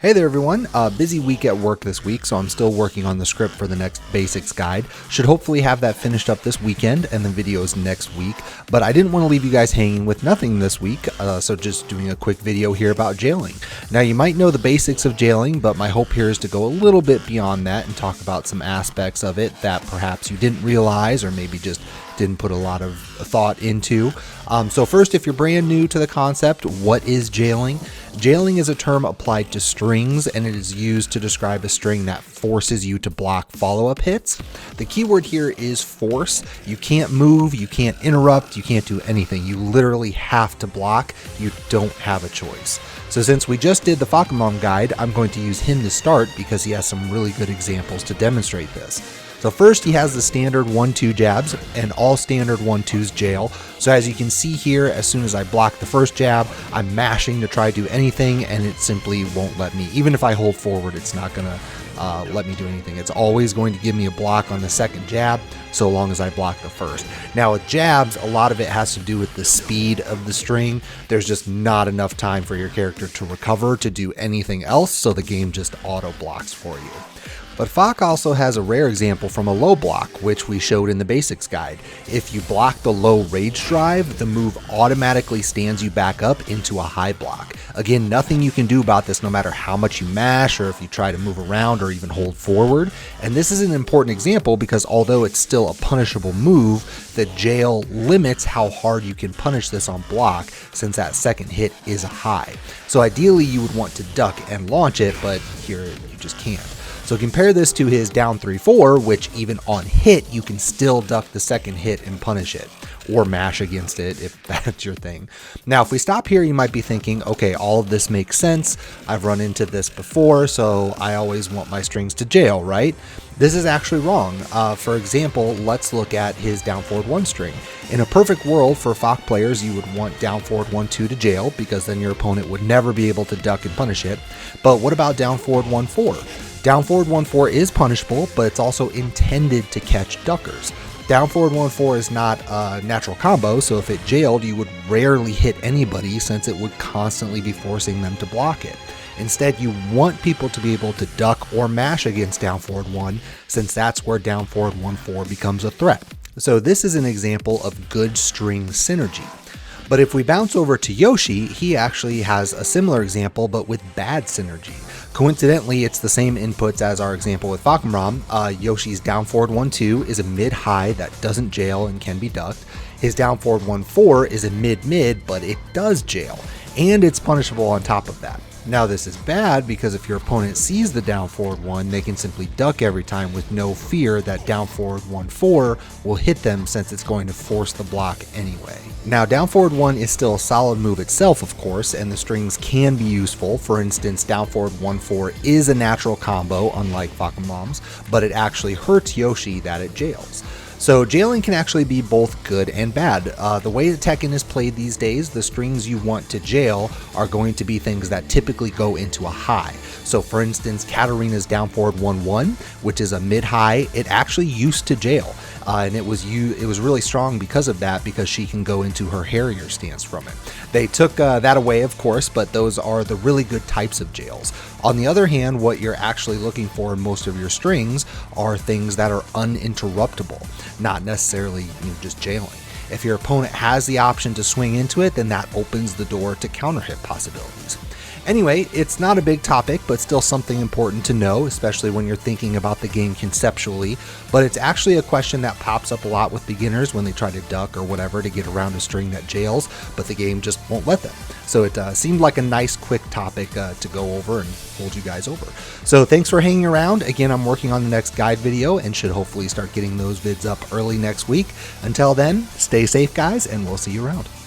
Hey there everyone, busy week at work this week, so I'm still working on the script for the next basics guide. Should hopefully have that finished up this weekend and the videos next week, but I didn't want to leave you guys hanging with nothing this week, so just doing a quick video here about jailing. Now you might know the basics of jailing, but my hope here is to go a little bit beyond that and talk about some aspects of it that perhaps you didn't realize or maybe just didn't put a lot of thought into. So first, if you're brand new to the concept, what is jailing? Jailing is a term applied to strings, and it is used to describe a string that forces you to block follow-up hits. The keyword here is force. You can't move, you can't interrupt, you can't do anything. You literally have to block. You don't have a choice. So since we just did the Fakamon guide, I'm going to use him to start because he has some really good examples to demonstrate this. So first, he has the standard 1-2 jabs, and all standard 1-2s jail. So as you can see here, as soon as I block the first jab, I'm mashing to try to do anything, and it simply won't let me. Even if I hold forward, it's not going to let me do anything. It's always going to give me a block on the second jab, so long as I block the first. Now with jabs, a lot of it has to do with the speed of the string. There's just not enough time for your character to recover to do anything else, so the game just auto blocks for you. But Fak also has a rare example from a low block, which we showed in the basics guide. If you block the low rage drive, the move automatically stands you back up into a high block. Again, nothing you can do about this no matter how much you mash or if you try to move around or even hold forward. And this is an important example because although it's still a punishable move, the jail limits how hard you can punish this on block since that second hit is high. So ideally you would want to duck and launch it, but here you just can't. So compare this to his down 3-4, which even on hit, you can still duck the second hit and punish it, or mash against it if that's your thing. Now, if we stop here, you might be thinking, okay, all of this makes sense. I've run into this before, so I always want my strings to jail, right? This is actually wrong. For example, let's look at his down forward 1 string. In a perfect world for Fak players, you would want down forward 1-2 to jail because then your opponent would never be able to duck and punish it. But what about down forward 1-4? Down forward 1-4 is punishable, but it's also intended to catch duckers. Down forward 1-4 is not a natural combo, so if it jailed, you would rarely hit anybody since it would constantly be forcing them to block it. Instead, you want people to be able to duck or mash against down forward 1, since that's where down forward 1-4 becomes a threat. So this is an example of good string synergy. But if we bounce over to Yoshi, he actually has a similar example, but with bad synergy. Coincidentally, it's the same inputs as our example with Fakamram. Yoshi's down forward 1-2 is a mid-high that doesn't jail and can be ducked. His down forward 1-4 is a mid-mid, but it does jail, and it's punishable on top of that. Now this is bad because if your opponent sees the down forward 1, they can simply duck every time with no fear that down forward 1-4 will hit them since it's going to force the block anyway. Now down forward 1 is still a solid move itself, of course, and the strings can be useful. For instance, down forward 1-4 is a natural combo, unlike Fakamam's, but it actually hurts Yoshi that it jails. So jailing can actually be both good and bad. The way that Tekken is played these days, the strings you want to jail are going to be things that typically go into a high. So for instance, Katarina's down forward 1-1, which is a mid-high, it actually used to jail. And it was really strong because of that, because she can go into her Harrier stance from it. They took that away, of course, but those are the really good types of jails. On the other hand, what you're actually looking for in most of your strings are things that are uninterruptible, not necessarily just jailing. If your opponent has the option to swing into it, then that opens the door to counter hit possibilities. Anyway, it's not a big topic, but still something important to know, especially when you're thinking about the game conceptually. But it's actually a question that pops up a lot with beginners when they try to duck or whatever to get around a string that jails, but the game just won't let them. So it seemed like a nice quick topic to go over and hold you guys over. So thanks for hanging around. Again, I'm working on the next guide video and should hopefully start getting those vids up early next week. Until then, stay safe guys, and we'll see you around.